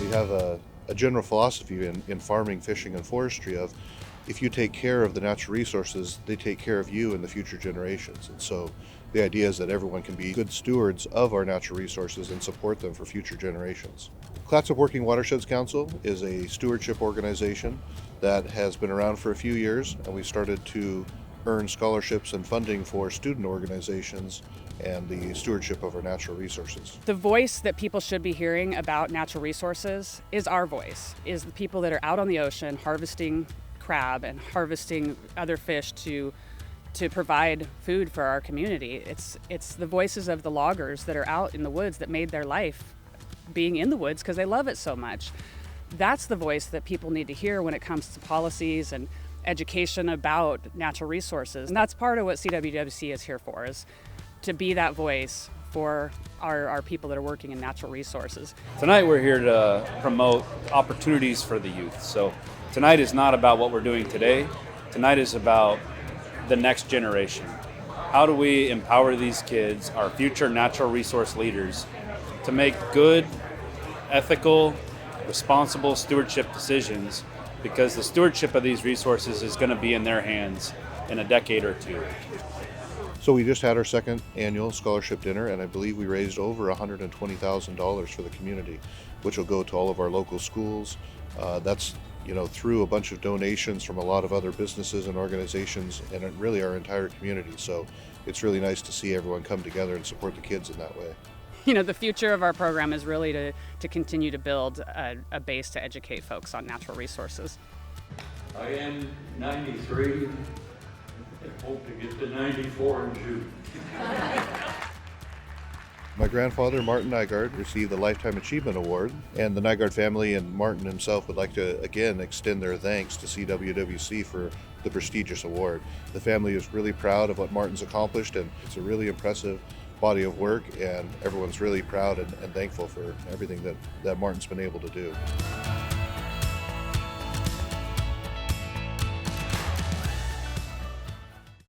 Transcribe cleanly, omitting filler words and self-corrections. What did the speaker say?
have a general philosophy in farming, fishing, and forestry of if you take care of the natural resources, they take care of you and the future generations. And so the idea is that everyone can be good stewards of our natural resources and support them for future generations. Clatsop Working Watersheds Council is a stewardship organization that has been around for a few years, and we started to earn scholarships and funding for student organizations and the stewardship of our natural resources. The voice that people should be hearing about natural resources is our voice, is the people that are out on the ocean harvesting crab and harvesting other fish to provide food for our community. It's the voices of the loggers that are out in the woods that made their life being in the woods because they love it so much. That's the voice that people need to hear when it comes to policies and education about natural resources. And that's part of what CWWC is here for, is to be that voice for our people that are working in natural resources. Tonight we're here to promote opportunities for the youth. So tonight is not about what we're doing today. Tonight is about the next generation. How do we empower these kids, our future natural resource leaders, to make good, ethical, responsible stewardship decisions, because the stewardship of these resources is going to be in their hands in a decade or two. So we just had our second annual scholarship dinner, and I believe we raised over $120,000 for the community, which will go to all of our local schools. That's through a bunch of donations from a lot of other businesses and organizations, and really our entire community. So it's really nice to see everyone come together and support the kids in that way. The future of our program is really to continue to build a base to educate folks on natural resources. I am 93 and hope to get to 94 in June. My grandfather, Martin Nygaard, received the Lifetime Achievement Award, and the Nygaard family and Martin himself would like to again extend their thanks to CWWC for the prestigious award. The family is really proud of what Martin's accomplished, and it's a really impressive body of work, and everyone's really proud and thankful for everything that Martin's been able to do.